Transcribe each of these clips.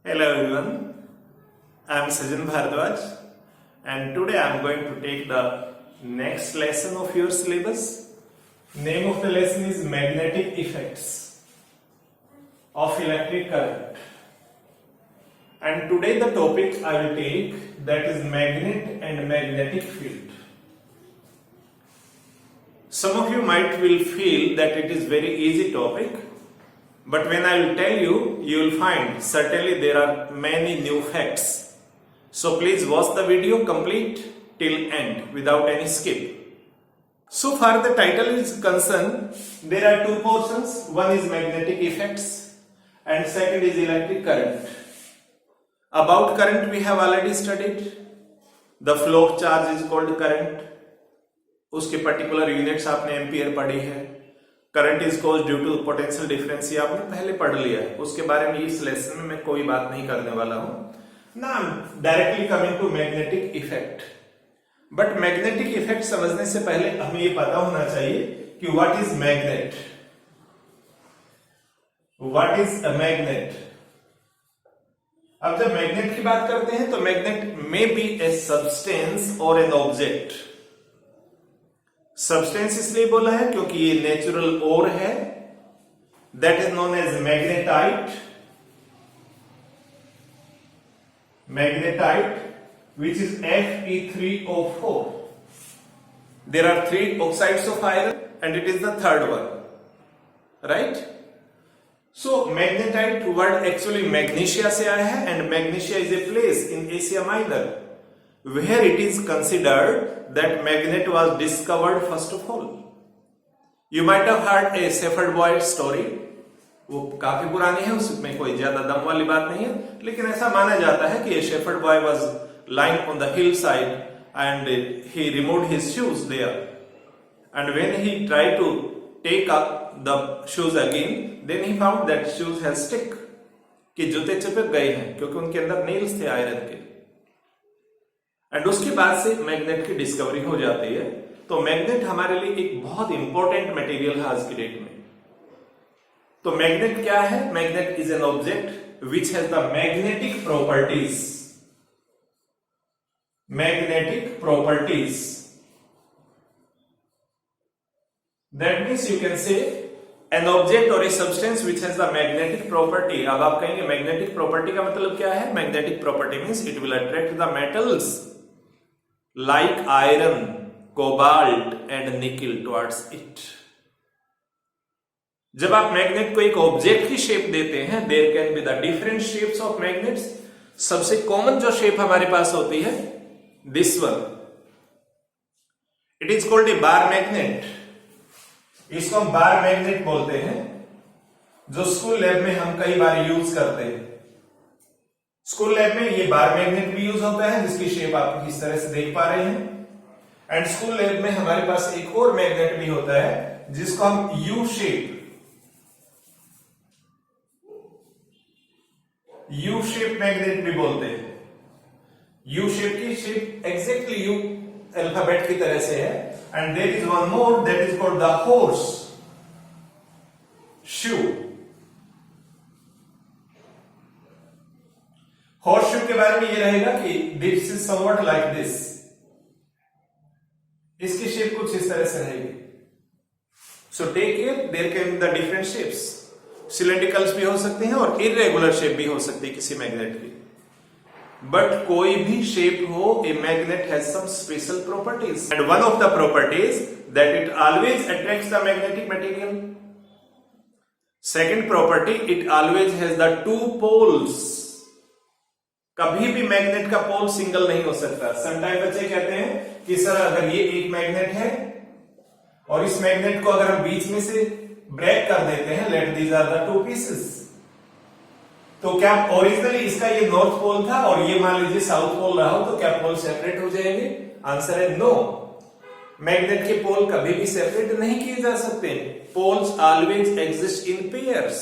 Hello everyone, I am Sajan Bhardwaj and today I am going to take the next lesson of your syllabus. Name of the lesson is Magnetic Effects of Electric Current. And today the topic I will take, that is magnet and magnetic field. Some of you might will feel that it is very easy topic, but when I will tell you, you will find certainly there are many new facts. So please watch the video complete till end without any skip. So far the title is concerned, there are two portions. One is magnetic effects and second is electric current. About current we have already studied. The flow of charge is called current. उसके particular units आपने ampere पढ़ी है. Current is caused due to potential difference, ये आपने पहले पढ़ लिया है. उसके बारे में इस लेसन में मैं कोई बात नहीं करने वाला हूं ना. Directly coming to magnetic effect. But magnetic effect समझने से पहले हमें ये पता होना चाहिए कि what is magnet. What is a magnet. अब जब मैग्नेट की बात करते हैं तो magnet may be a substance और एन ऑब्जेक्ट. सब्सटेंस इसलिए बोला है क्योंकि ये नेचुरल ओर है, that is known as magnetite. Magnetite which is Fe3O4. There are 3 oxides of iron and it is the third one, right? So magnetite word actually magnesia से आया है and magnesia is a place in Asia Minor where it is considered that magnet was discovered first of all. You might have heard a Shepherd Boy story. वो काफी पुरानी है, उसमें कोई ज्यादा दम वाली बात नहीं है, लेकिन ऐसा माना जाता है कि shepherd boy was lying on the hillside and he removed his shoes there, and when he tried to take up the shoes again, then he found that shoes has stick, कि जूते चिपक गए हैं क्योंकि उनके अंदर नेल्स थे iron के. एंड उसके बाद से मैग्नेट की डिस्कवरी हो जाती है. तो मैग्नेट हमारे लिए एक बहुत इंपॉर्टेंट मटेरियल है आज की डेट में. तो मैग्नेट क्या है? Magnet is an object which has the magnetic properties. Magnetic properties. That means you can say an object or a substance which has the magnetic property. अब आप कहेंगे magnetic property का मतलब क्या है? Magnetic property means it will attract the metals like iron, cobalt and nickel towards it. जब आप magnet को एक ऑब्जेक्ट की शेप देते हैं, there can be the different shapes of magnets. सबसे कॉमन जो शेप हमारे पास होती है, this one, it is called a bar magnet. इसको हम बार मैग्नेट बोलते हैं, जो स्कूल लैब में हम कई बार यूज करते हैं. स्कूल लैब में ये बार मैग्नेट भी यूज होता है, जिसकी शेप आप इस तरह से देख पा रहे हैं. एंड स्कूल लैब में हमारे पास एक और मैग्नेट भी होता है जिसको हम यू शेप मैग्नेट भी बोलते हैं. यू शेप की शेप एग्जैक्टली यू अल्फाबेट की तरह से है. And there is one more that is called the horseshoe. Horseshoe के बारे में ये रहेगा कि this is something like this. इसकी शेप कुछ इस तरह से रहेगी. So take care, there can be the different shapes. Cylindricals भी हो सकते हैं और इरेगुलर शेप भी हो सकती है किसी मैग्नेट की. बट कोई भी शेप हो, a magnet has some special properties and one of the properties that it always attracts the magnetic material. Second property, it always has the 2 poles. कभी भी मैग्नेट का पोल सिंगल नहीं हो सकता. समटाइम बच्चे कहते हैं कि सर अगर ये एक मैग्नेट है और इस मैग्नेट को अगर हम बीच में से ब्रेक कर देते हैं, let these are the 2 pieces, तो क्या ओरिजिनली इसका ये नॉर्थ पोल था और ये मान लीजिए साउथ पोल रहा हो, तो क्या पोल सेपरेट हो जाएंगे? आंसर है नो. मैग्नेट के पोल कभी भी सेपरेट नहीं किए जा सकते. Poles always exist in pairs.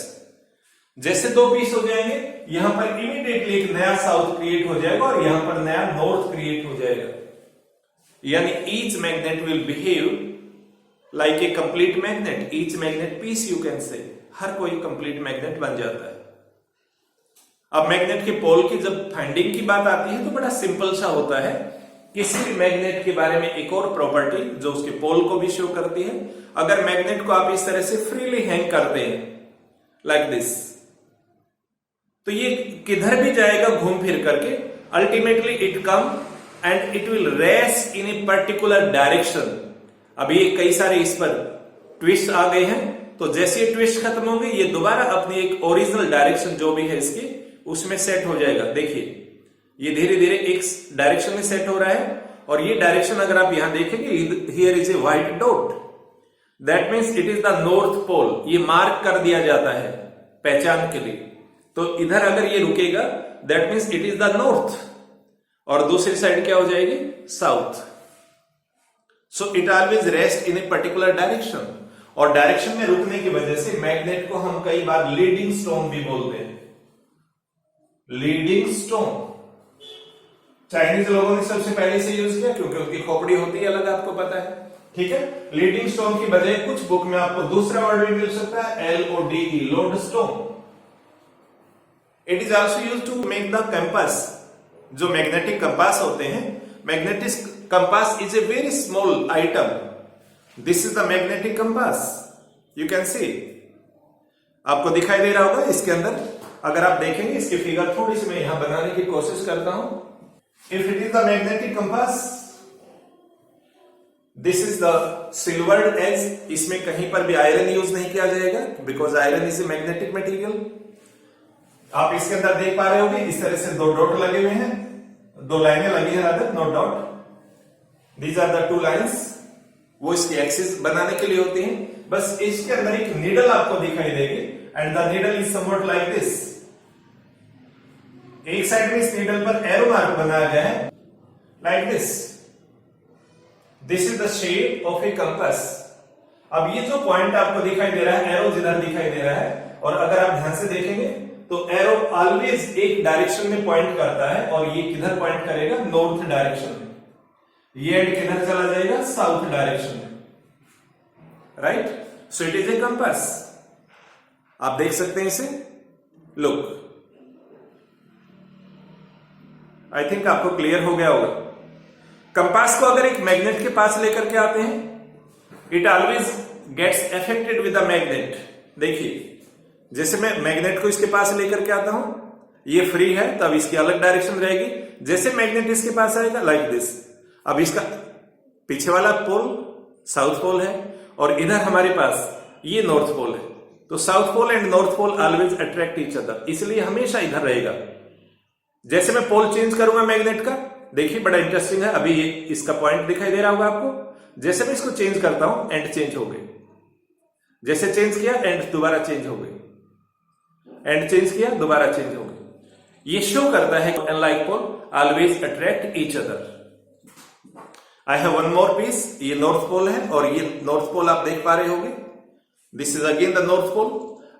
जैसे 2 पीस हो जाएंगे, यहां पर इमीडिएटली एक नया साउथ क्रिएट हो जाएगा और यहां पर नया नॉर्थ क्रिएट हो जाएगा. यानी each magnet will behave like a complete magnet. Each magnet piece you can say. हर कोई कंप्लीट मैग्नेट बन जाता है. अब मैग्नेट के पोल की जब फाइंडिंग की बात आती है तो बड़ा सिंपल सा होता है। किसी भी मैग्नेट के बारे में एक और प्रॉपर्टी जो उसके पोल को भी शो करती है, अगर मैग्नेट को आप इस तरह से फ्रीली हैंग करते हैं लाइक दिस, तो ये किधर भी जाएगा घूम फिर करके, ultimately it come and it will rest in a particular direction. अभी ये कई सारे इस पर ट्विस्ट आ गए हैं, तो जैसे ये ट्विस्ट खत्म होंगे ये दोबारा अपनी एक ओरिजिनल डायरेक्शन जो भी है इसकी उसमें सेट हो जाएगा। देखिए ये धीरे धीरे एक डायरेक्शन में सेट हो रहा है, और ये डायरेक्शन अगर आप यहां देखेंगे, here is a white dot, that means it is the north pole. ये मार्क कर दिया जाता है पहचान के लिए। तो इधर अगर ये रुकेगा that means it is the north, और दूसरी साइड क्या हो जाएगी, south. So it always rest in a particular direction, और डायरेक्शन में रुकने की वजह से मैग्नेट को हम कई बार लीडिंग स्टोन भी बोलते हैं। लीडिंग स्टोन चाइनीज लोगों ने सबसे पहले से यूज किया क्योंकि उसकी खोपड़ी होती है अलग, आपको पता है, ठीक है। लीडिंग स्टोन की बजाय कुछ बुक में आपको दूसरा वर्ड भी मिल सकता है, LODE, lodestone. It is also use to make the compass. जो मैग्नेटिक कंपास होते हैं, magnetic compass is a very small item. This is the magnetic compass, you can see, आपको दिखाई दे रहा होगा इसके अंदर। अगर आप देखेंगे इसकी फिगर थोड़ी सी मैं यहां बनाने की कोशिश करता हूं। If it is the magnetic compass, this is the silvered edge. इसमें कहीं पर भी आयरन यूज नहीं किया जाएगा because iron is a magnetic material. आप इसके अंदर देख पा रहे होंगे इस तरह से दो डॉट लगे हुए हैं, दो लाइनें लगी है, rather no dot. These are the two lines, वो इसकी एक्सिस बनाने के लिए होती हैं। बस इसके अंदर एक नीडल आपको दिखाई देगी and the needle is something like this. एक साइड में इस नीडल पर एरो मार्क बनाया गया है like this. This is the shape of A compass. अब ये जो पॉइंट आपको दिखाई दे रहा है, एरो जिधर दिखाई दे रहा है, और अगर आप ध्यान से देखेंगे तो एरो ऑलवेज एक डायरेक्शन में पॉइंट करता है, और ये किधर पॉइंट करेगा, नॉर्थ डायरेक्शन में। ये एंड किधर चला जाएगा, साउथ डायरेक्शन में, right. So it is A compass. आप देख सकते हैं इसे, लुक, आई थिंक आपको क्लियर हो गया होगा। कंपास को अगर एक मैग्नेट के पास लेकर के आते हैं, it always gets affected with the magnet. देखिए जैसे मैं मैग्नेट को इसके पास लेकर के आता हूं, ये फ्री है तब इसकी अलग डायरेक्शन रहेगी। जैसे मैग्नेट इसके पास आएगा लाइक दिस, अब इसका पीछे वाला पोल साउथ पोल है, और इधर हमारे पास ये नॉर्थ पोल है। तो south pole and north pole always attract each other, इसलिए हमेशा इधर रहेगा। जैसे मैं पोल चेंज करूंगा मैग्नेट का, देखिए बड़ा इंटरेस्टिंग है। अभी ये इसका पॉइंट दिखाई दे रहा होगा आपको। जैसे मैं इसको चेंज करता हूं, एंड चेंज हो गई। जैसे चेंज किया, एंड दोबारा चेंज हो गई, एंड चेंज किया, दोबारा चेंज हो गई। ये शो करता है unlike pole always attract each other. I have one more piece, ये नॉर्थ पोल है, और ये नॉर्थ पोल आप देख पा रहे होंगे। This is again the north pole.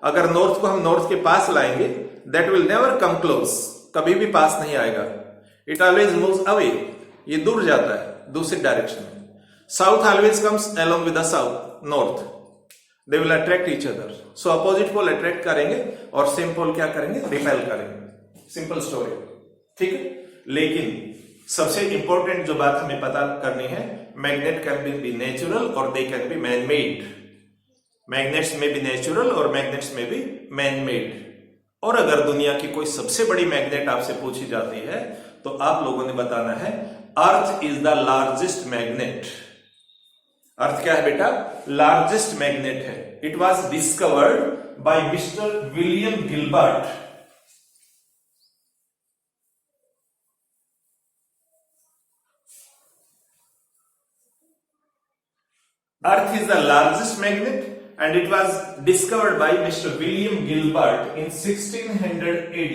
अगर नॉर्थ को हम नॉर्थ के पास लाएंगे, that will never come close, कभी भी पास नहीं आएगा। इट ऑलवेज मूव्स अवे, ये दूर जाता है दूसरी डायरेक्शन में। South always comes along with the south, north, they will attract each other. So opposite pole attract करेंगे और सेम पोल क्या करेंगे, रिपेल करेंगे। सिंपल स्टोरी, ठीक है। लेकिन सबसे इंपॉर्टेंट जो बात हमें पता करनी है, मैग्नेट कैन बी नेचुरल और they can be man made. Magnets में भी नेचुरल और मैग्नेट्स में भी मैन मेड। और अगर दुनिया की कोई सबसे बड़ी मैग्नेट आपसे पूछी जाती है तो आप लोगों ने बताना है earth is the largest magnet. Earth क्या है बेटा, लार्जेस्ट मैग्नेट है। It was discovered by mister William Gilbert. Earth is the largest magnet and it was discovered by Mr. William Gilbert in 1600 AD.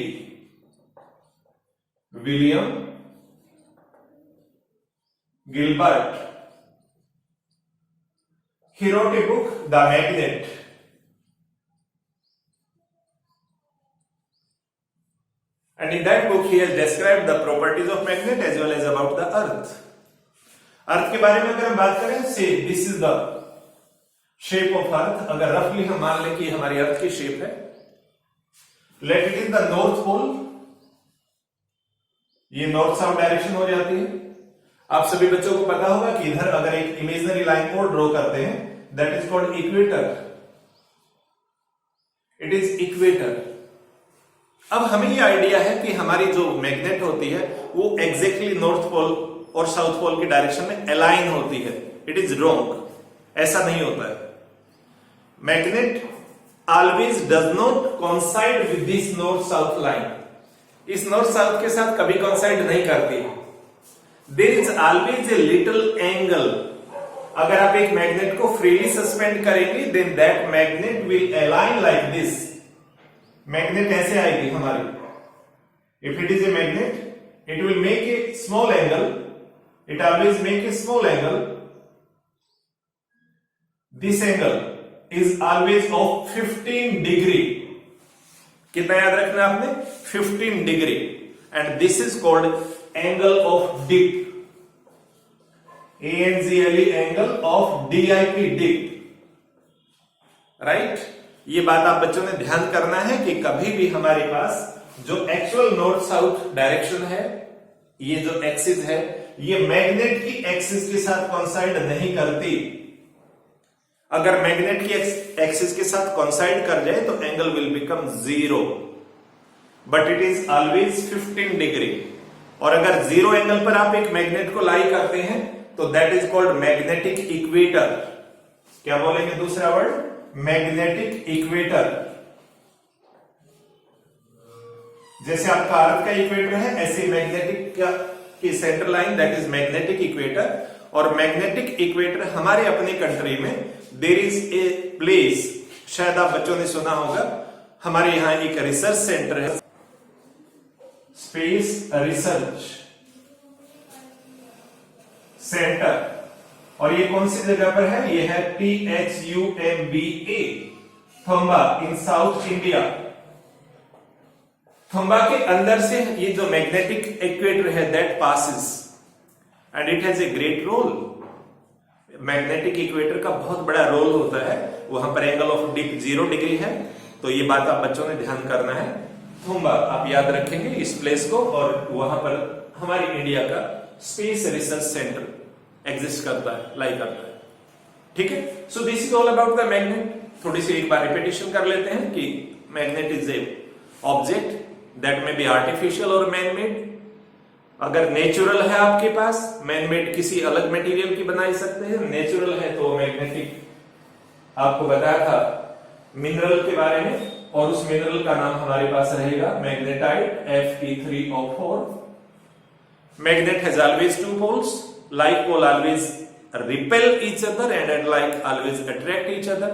William Gilbert. He wrote a book, The Magnet. And in that book he has described the properties of magnet as well as about the earth. अर्थ के बारे में अगर हम बात करें, से this is the shape of earth. अगर रफली हम मान लें कि हमारी अर्थ की शेप है, let it is the north pole ये नॉर्थ साउथ डायरेक्शन हो जाती है। आप सभी बच्चों को पता होगा कि इधर अगर एक इमेजिनरी लाइन को ड्रॉ करते हैं, that is called equator. It is equator. अब हमें ये आइडिया है कि हमारी जो मैग्नेट होती है वो एग्जैक्टली नॉर्थ पोल और साउथ पोल की डायरेक्शन में अलाइन होती है। इट इज रॉन्ग, ऐसा नहीं होता है। Magnet always does not coincide with this north south line. इस नॉर्थ साउथ के साथ कभी कोइंसाइड नहीं करती। There is always a little angle. अगर आप एक मैग्नेट को फ्रीली सस्पेंड करेंगे, then that magnet will align like this. Magnet ऐसे आएगी हमारी। If it is a magnet, it will make a small angle. It always make a small angle. This angle is always of 15 degree. कितना याद रखना आपने? 15 degree. And this is called angle of dip. ANGLE angle of DIP, dip. Right? ये बात आप बच्चों ने ध्यान करना है कि कभी भी हमारे पास जो एक्चुअल नॉर्थ साउथ डायरेक्शन है, ये जो एक्सिस है, ये मैग्नेट की एक्सिस के साथ कोइंसाइड नहीं करती। अगर मैग्नेट की एक्सिस के साथ कोइंसाइड कर जाए तो angle will become 0, but it is always 15 degree. और अगर 0 एंगल पर आप एक मैग्नेट को लाई करते हैं तो that is called magnetic equator. क्या बोलेंगे दूसरा वर्ड? Magnetic equator. जैसे आपका अर्थ का इक्वेटर है, ऐसे मैग्नेटिक की centre line that is magnetic equator. और मैग्नेटिक इक्वेटर हमारे अपने कंट्री में देयर इज ए प्लेस, शायद आप बच्चों ने सुना होगा, हमारे यहां एक रिसर्च सेंटर है, स्पेस रिसर्च सेंटर। और ये कौन सी जगह पर है? ये है THUMBA, Thumba, in south India. Thumba के अंदर से ये जो मैग्नेटिक इक्वेटर है that passes and it has a great role. Magnetic equator का बहुत बड़ा रोल होता है। वहां पर एंगल ऑफ डिप 0 डिग्री है। तो ये बात आप बच्चों ने ध्यान करना है। थम्बा आप याद रखेंगे इस प्लेस को। और वहां पर हमारी इंडिया का स्पेस रिसर्च सेंटर एग्जिस्ट करता है, लाई करता है। ठीक है। So this is all about the magnet. थोड़ी सी एक बार रिपीटेशन कर लेते हैं कि magnet is a object that में बी आर्टिफिशियल और मैन मेड। अगर नेचुरल है आपके पास, मैन मेड किसी अलग मटेरियल की बना सकते हैं। नेचुरल है तो मैग्नेटिक, आपको बताया था मिनरल के बारे में, और उस मिनरल का नाम हमारे पास रहेगा magnetite, Fe3O4। Magnet has always 2 poles, like pole always repel each other and like always attract each other।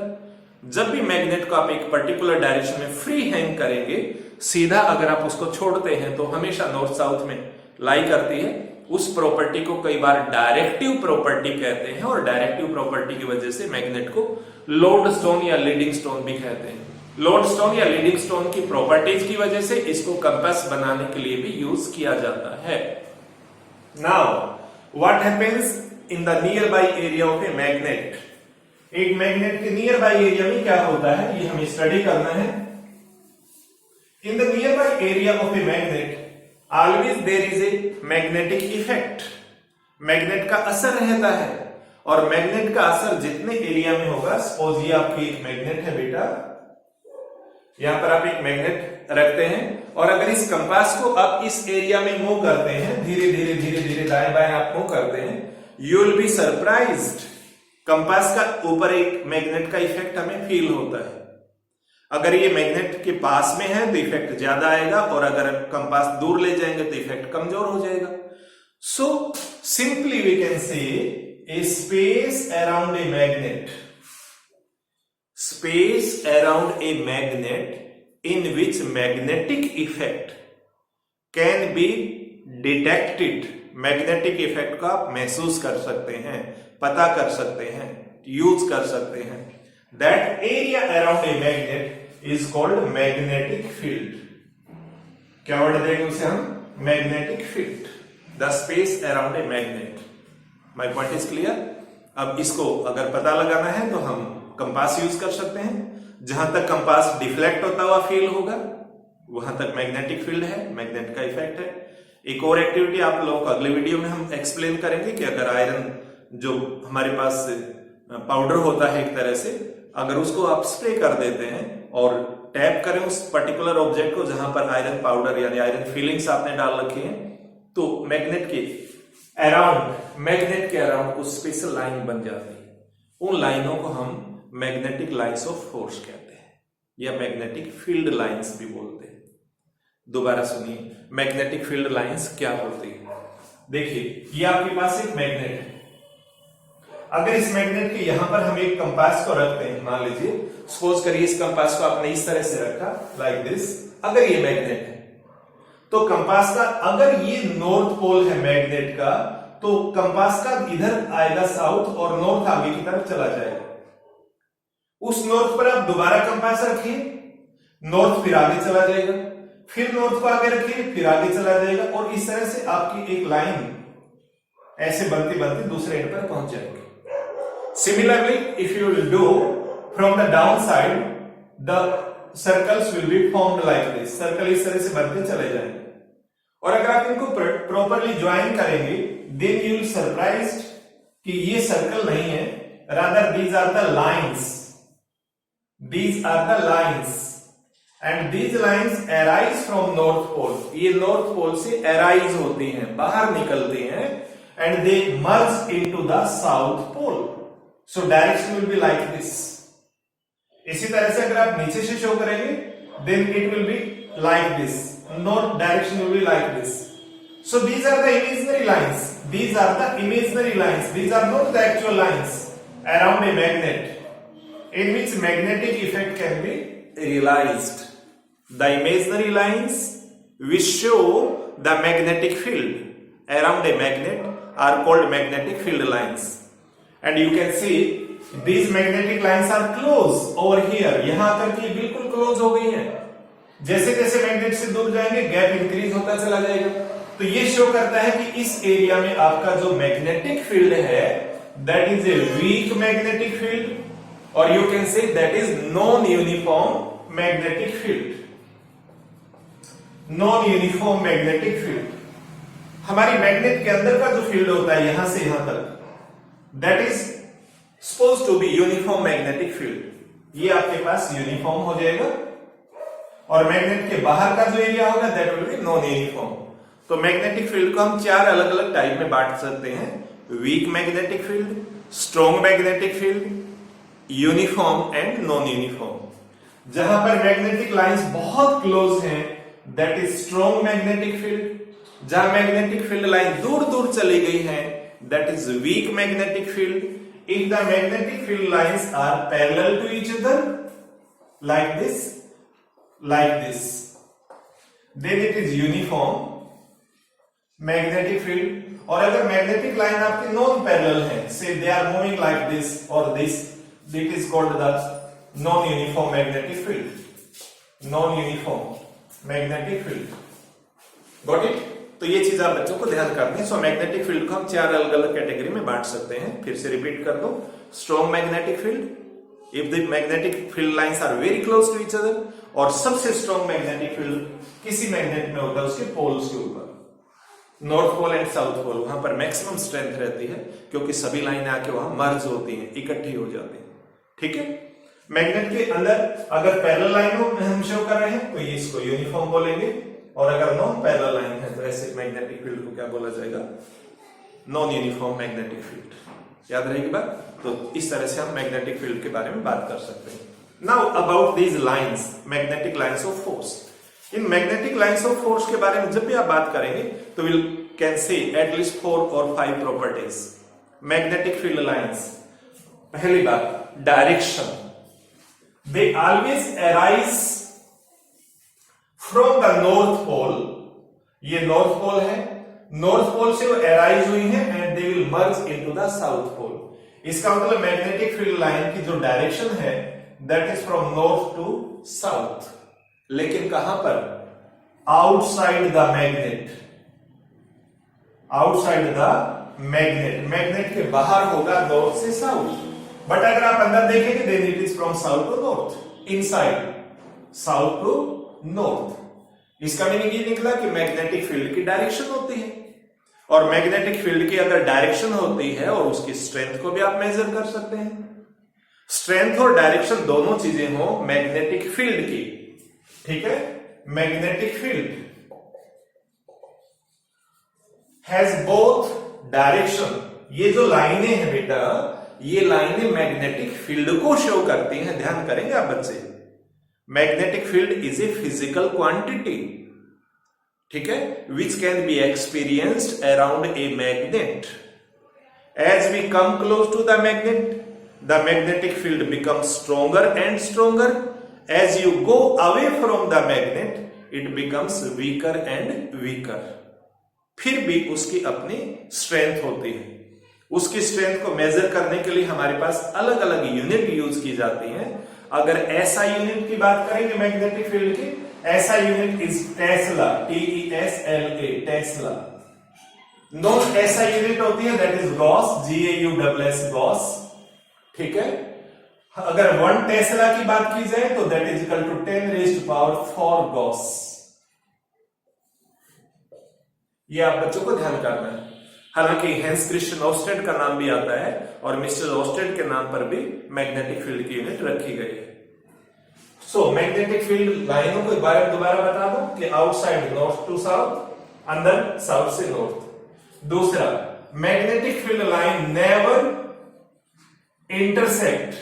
जब भी मैग्नेट को आप एक पर्टिकुलर डायरेक्शन में फ्री हैंग करेंगे, सीधा अगर आप उसको छोड़ते हैं तो हमेशा नॉर्थ साउथ में लाई करती है। उस प्रॉपर्टी को कई बार डायरेक्टिव प्रॉपर्टी कहते हैं, और डायरेक्टिव प्रॉपर्टी की वजह से मैग्नेट को लोड स्टोन या लीडिंग स्टोन भी कहते हैं। लोड स्टोन या लीडिंग स्टोन की प्रॉपर्टीज की वजह से इसको कंपास बनाने के लिए भी यूज किया जाता है। Now what happens in the nearby area of a magnet. एक मैग्नेट के नियर बाई एरिया में क्या होता है, ये हमें स्टडी करना है। In the nearby area of a magnet always there is a magnetic effect. Magnet का असर रहता है, और मैग्नेट का असर जितने एरिया में होगा, सपोज ये आपकी एक मैग्नेट है बेटा, यहां पर आप एक मैग्नेट रखते हैं, और अगर इस कंपास को आप इस एरिया में मूव करते हैं, धीरे धीरे धीरे धीरे दाएं बाएं आप मूव करते हैं, you will be surprised. Compass का ऊपर एक मैग्नेट का इफेक्ट हमें फील होता है। अगर ये मैग्नेट के पास में है तो इफेक्ट ज्यादा आएगा, और अगर कंपास दूर ले जाएंगे तो इफेक्ट कमजोर हो जाएगा। So simply we can say a space around a magnet, space around a magnet in which magnetic effect can be detected। Magnetic effect को आप महसूस कर सकते हैं, पता कर सकते हैं, यूज कर सकते हैं। That area around a magnet is called magnetic field. क्या वर्ड देंगे उसे हम? Magnetic field, the space around a magnet. My point is clear. अब इसको अगर पता लगाना है तो हम कंपास यूज कर सकते हैं। जहां तक कंपास डिफ्लेक्ट होता हुआ फील होगा, वहां तक मैग्नेटिक फील्ड है, मैग्नेट का इफेक्ट है। एक और एक्टिविटी आप लोग अगले वीडियो में हम एक्सप्लेन करेंगे कि अगर आयरन जो हमारे पास पाउडर होता है एक तरह से, अगर उसको आप स्प्रे कर देते हैं और टैप करें उस पर्टिकुलर ऑब्जेक्ट को जहां पर आयरन पाउडर यानी आयरन फिलिंग्स आपने डाल रखी हैं, तो मैग्नेट के अराउंड कुछ स्पेशल लाइन बन जाती है। उन लाइनों को हम मैग्नेटिक लाइंस ऑफ फोर्स कहते हैं या मैग्नेटिक फील्ड लाइंस भी बोलते हैं। दोबारा सुनिए, मैग्नेटिक फील्ड लाइंस क्या होती है। देखिए, ये आपके पास एक मैग्नेट है। अगर इस मैग्नेट के यहां पर हम एक कंपास को रखते हैं, मान लीजिए सपोज करिए इस कंपास को आपने इस तरह से रखा लाइक दिस। अगर ये मैग्नेट है तो कंपास का, अगर ये नॉर्थ पोल है मैग्नेट का, तो कंपास का इधर आएगा साउथ और नॉर्थ आगे की तरफ चला जाएगा। उस नॉर्थ पर आप दोबारा कंपास रखिए, नॉर्थ फिर आगे चला जाएगा, फिर नॉर्थ को आगे रखिए, फिर आगे चला जाएगा, और इस तरह से आपकी एक लाइन ऐसे बनती बनती दूसरे एंड पर पहुंच जाएगी। Similarly, if you will do from the downside, the circles will be formed like this. Circle इस तरह से बनते चले जाएंगे, और अगर आप इनको प्रॉपरली ज्वाइन करेंगे, then you will surprised कि ये सर्कल नहीं है, rather these are the lines. These are the lines, and these lines arise from north pole. ये north pole से arise होती हैं, बाहर निकलती हैं, and they merge into the south pole. So direction will be like this. इसी तरह से अगर आप नीचे से शो करेंगे, then it will be like this. North direction will be like this. So these are the imaginary lines. These are the imaginary lines. These are not the actual lines around a magnet, in which magnetic effect can be realized. The imaginary lines which show the magnetic field around a magnet are called magnetic field lines. And you can see these magnetic lines are close over here. यहां आकर के बिल्कुल close हो गई हैं। जैसे जैसे magnet से दूर जाएंगे गैप इंक्रीज होता चला जाएगा। तो ये शो करता है कि इस एरिया में आपका जो मैग्नेटिक फील्ड है that is a weak magnetic field, और you can say that is non uniform magnetic field. Non uniform magnetic field, हमारी मैग्नेट के अंदर का जो फील्ड होता है यहां से यहां तक, that is supposed to be uniform magnetic field. ये आपके पास यूनिफॉर्म हो जाएगा, और मैग्नेट के बाहर का जो एरिया होगा that will be non uniform. तो मैग्नेटिक फील्ड को हम चार अलग अलग टाइप में बांट सकते हैं: week magnetic field, strong magnetic field, uniform and non uniform. जहां पर मैग्नेटिक लाइंस बहुत क्लोज हैं that is strong magnetic field. जहां मैग्नेटिक फील्ड लाइन दूर दूर चली गई है that is weak magnetic field. If the magnetic field lines are parallel to each other like this, then it is uniform magnetic field. और अगर magnetic line आपकी non parallel है, say they are moving like this or this, it is called the non uniform magnetic field. Non uniform magnetic field. Got it? तो ये चीज आप बच्चों को ध्यान करनी है। सो मैग्नेटिक फील्ड को हम चार अलग अलग कैटेगरी में बांट सकते हैं। फिर से रिपीट कर दो: strong magnetic field, if the magnetic field lines are very close to each other, और सबसे स्ट्रॉन्ग मैग्नेटिक फील्ड किसी मैग्नेट में होता है उसके पोल्स के ऊपर, north pole and south pole, वहां पर मैक्सिमम स्ट्रेंथ रहती है क्योंकि सभी लाइनें आके वहां मर्ज होती हैं, इकट्ठी हो जाती हैं। ठीक है, मैग्नेट के अंदर अगर पैरेलल लाइनों में हम शो कर रहे हैं तो ये इसको यूनिफॉर्म बोलेंगे, और अगर नॉन पैरेलल लाइन है तो ऐसे मैग्नेटिक फील्ड को क्या बोला जाएगा? Non uniform magnetic field. याद रहेगी बात? तो इस तरह से हम मैग्नेटिक फील्ड के बारे में बात कर सकते हैं। Now about these lines, magnetic lines of force. In magnetic lines of force के बारे में जब भी आप बात करेंगे तो विल कैन से एटलीस्ट 4 और 5 प्रॉपर्टीज। मैग्नेटिक फील्ड लाइंस, पहली बात direction, they always arise from the north pole. ये नॉर्थ पोल है, नॉर्थ पोल से वो अराइज हुई है and they will merge into the south pole. इसका मतलब मैग्नेटिक फील्ड लाइन की जो डायरेक्शन है that is from north to south, लेकिन कहां पर? Outside the magnet, outside the magnet, magnet के बाहर होगा नॉर्थ से साउथ। बट अगर आप अंदर देखेंगे then it is from south to north, inside south to north. इसका मीनिंग ये निकला कि मैग्नेटिक फील्ड की डायरेक्शन होती है, और मैग्नेटिक फील्ड की अगर डायरेक्शन होती है और उसकी स्ट्रेंथ को भी आप मेजर कर सकते हैं। स्ट्रेंथ और डायरेक्शन दोनों चीजें हो मैग्नेटिक फील्ड की, ठीक है। Magnetic field has both direction, ये जो लाइनें हैं बेटा, ये लाइनें मैग्नेटिक फील्ड को शो करती हैं। ध्यान करेंगे आप बच्चे, magnetic field is a physical quantity, ठीक है, which can be experienced around a magnet. As we come close to the magnet, the magnetic field becomes stronger and stronger. As you go away from the magnet, it becomes weaker and weaker. फिर भी उसकी अपनी strength होती है। उसकी strength को major करने के लिए हमारे पास अलग अलग यूनिट यूज की जाती हैं। अगर ऐसा यूनिट की बात करेंगे मैग्नेटिक फील्ड की, ऐसा unit is Tesla, TESLA, Tesla. Non ऐसा यूनिट होती है that is Gauss, GAUSS, Gauss, ठीक है। अगर 1 टेस्ला की बात की जाए तो that is equal to 10⁴ gauss. ये आप बच्चों को ध्यान करना है। हालांकि हैंस क्रिश्चियन ओस्टेड का नाम भी आता है और मिस्टर ओस्टेड के नाम पर भी मैग्नेटिक फील्ड की यूनिट रखी गई है। सो मैग्नेटिक फील्ड लाइनों को दोबारा बता दो कि आउटसाइड नॉर्थ टू साउथ, अंदर साउथ से नॉर्थ। दूसरा, magnetic field line never intersect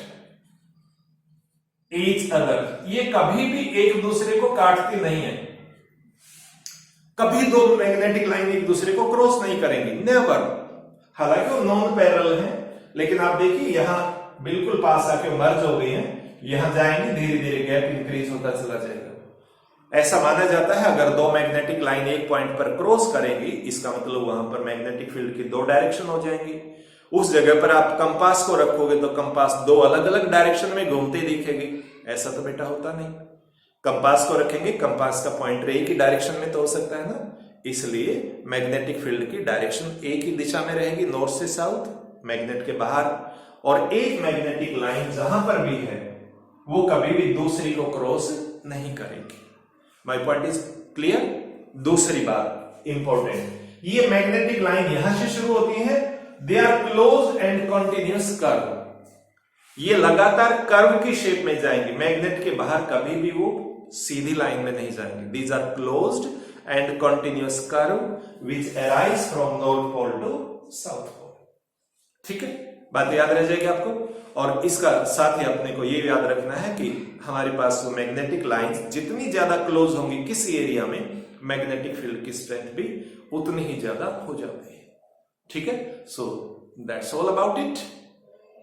each other, ये कभी भी एक दूसरे को काटती नहीं है। कभी दो मैग्नेटिक लाइन एक दूसरे को क्रॉस नहीं करेंगी, नेवर। हालांकि वो नॉन पैरेलल है, लेकिन आप देखिए यहां बिल्कुल पास आके मर्ज हो गई हैं, यहां जाएंगे धीरे धीरे गैप इंक्रीज होता चला जाएगा। ऐसा माना जाता है अगर दो मैग्नेटिक लाइन एक पॉइंट पर क्रॉस करेंगी, इसका मतलब वहां पर मैग्नेटिक फील्ड की 2 डायरेक्शन हो जाएंगी। उस जगह पर आप कंपास को रखोगे तो कंपास 2 अलग अलग डायरेक्शन में घूमते दिखेगी। ऐसा तो बेटा होता नहीं। कंपास को रखेंगे, कंपास का पॉइंटर एक ही डायरेक्शन में तो हो सकता है ना, इसलिए मैग्नेटिक फील्ड की डायरेक्शन एक ही दिशा में रहेगी, नॉर्थ से साउथ, मैग्नेट के बाहर। और एक मैग्नेटिक लाइन जहां पर भी है वो कभी भी दूसरी को क्रॉस नहीं करेगी। My point is clear. दूसरी बात इंपॉर्टेंट, ये मैग्नेटिक लाइन यहां से शुरू होती है, they are close and continuous curve, ये लगातार कर्व की शेप में जाएंगे। मैग्नेट के बाहर कभी भी वो सीधी लाइन में नहीं जाएंगे। These are closed and continuous curve which arise from north pole to south pole, ठीक है, बात याद रह जाएगी आपको। और इसका साथ ही अपने को ये याद रखना है कि हमारे पास मैग्नेटिक लाइंस जितनी ज्यादा क्लोज होंगी किसी एरिया में, मैग्नेटिक फील्ड की स्ट्रेंथ भी उतनी ही ज्यादा हो जाती है, ठीक है। So that's all about it.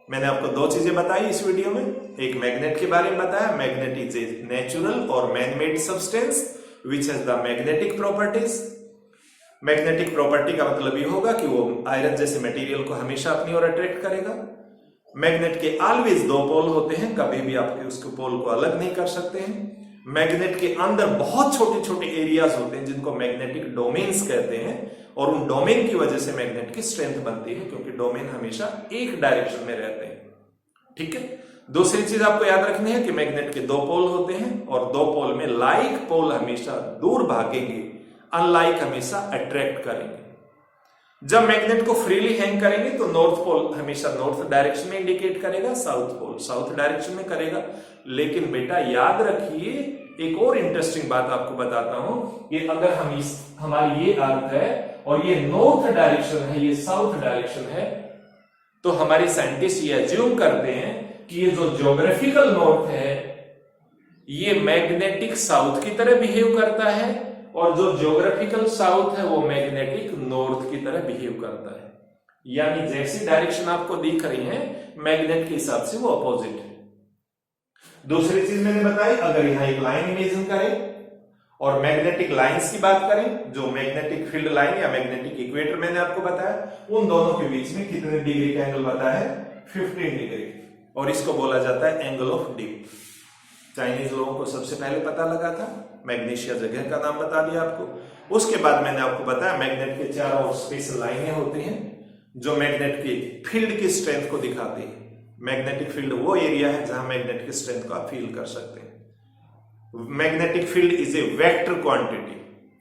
मैंने आपको 2 चीजें बताई इस वीडियो में, एक मैग्नेट के बारे में बताया, मैग्नेट इज ए नेचुरल और man made substance which has the magnetic properties. Magnetic property का मतलब ये होगा कि वो आयरन जैसे मटेरियल को हमेशा अपनी ओर अट्रैक्ट करेगा। मैग्नेट के ऑलवेज 2 पोल होते हैं, कभी भी आप उसके पोल को अलग नहीं कर सकते हैं। मैग्नेट के अंदर बहुत छोटे छोटे एरियाज होते हैं जिनको मैग्नेटिक डोमेन्स कहते हैं, और उन डोमेन की वजह से मैग्नेट की स्ट्रेंथ बनती है, क्योंकि डोमेन हमेशा एक डायरेक्शन में रहते हैं, ठीक है। दूसरी चीज आपको याद रखनी है कि मैग्नेट के 2 पोल होते हैं, और 2 पोल में लाइक पोल हमेशा दूर भागेंगे, अनलाइक हमेशा अट्रैक्ट करेंगे। जब मैग्नेट को फ्रीली हैंग करेंगे तो नॉर्थ पोल हमेशा नॉर्थ डायरेक्शन में इंडिकेट करेगा, साउथ पोल साउथ डायरेक्शन में करेगा। लेकिन बेटा याद रखिए, एक और इंटरेस्टिंग बात आपको बताता हूं कि अगर हम हमारी ये अर्थ है और ये नॉर्थ डायरेक्शन है, ये साउथ डायरेक्शन है, तो हमारे साइंटिस्ट ये अज्यूम करते हैं कि ये जो ज्योग्राफिकल नॉर्थ है ये मैग्नेटिक साउथ की तरह बिहेव करता है, और जो ज्योग्राफिकल साउथ है वो मैग्नेटिक नॉर्थ की तरह बिहेव करता है। यानी जैसी डायरेक्शन आपको दिख रही है मैग्नेट के हिसाब से वो अपोजिट है। दूसरी चीज मैंने बताई, अगर यहां एक लाइन इमेजिन करें और मैग्नेटिक लाइंस की बात करें, जो मैग्नेटिक फील्ड लाइन या मैग्नेटिक इक्वेटर मैंने आपको बताया, उन दोनों के बीच में कितने डिग्री का एंगल बताया है? 15 डिग्री, और इसको बोला जाता है एंगल ऑफ डिप। चाइनीज लोगों को सबसे पहले पता लगा था, मैग्नीशिया जगह का नाम बता दिया आपको। उसके बाद मैंने आपको बताया मैग्नेट के चारों ओर स्पेशल लाइनें होती हैं जो मैग्नेट की फील्ड की स्ट्रेंथ को दिखाती है। मैग्नेटिक फील्ड वो एरिया है जहां मैग्नेट की स्ट्रेंथ को आप फील कर सकते हैं। Magnetic field is A vector quantity,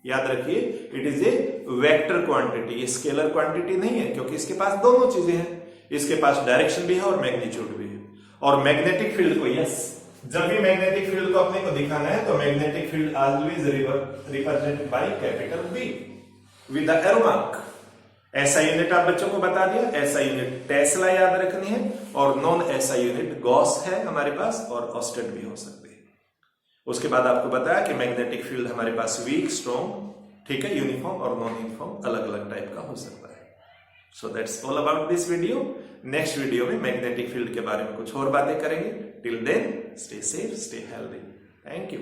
याद रखिए, it is A vector quantity, ये स्केलर क्वांटिटी नहीं है, क्योंकि इसके पास दोनों चीजें हैं, इसके पास डायरेक्शन भी है और मैग्नीट्यूड भी है। और मैग्नेटिक फील्ड को, यस, जब भी मैग्नेटिक फील्ड को अपने को दिखाना है तो magnetic field always represented by capital be with the arrow mark. ऐसा यूनिट आप बच्चों को बता दिया, ऐसा यूनिट टेस्ला याद रखनी है, और नॉन ऐसा यूनिट गॉस है हमारे पास, और ऑस्टेड भी हो सकते हैं। उसके बाद आपको बताया कि मैग्नेटिक फील्ड हमारे पास वीक, स्ट्रॉन्ग, ठीक है, यूनिफॉर्म और नॉन यूनिफॉर्म अलग अलग टाइप का हो सकता है। So that's all about this video. Next video में मैग्नेटिक फील्ड के बारे में कुछ और बातें करेंगे। Till then stay safe, stay healthy. Thank you.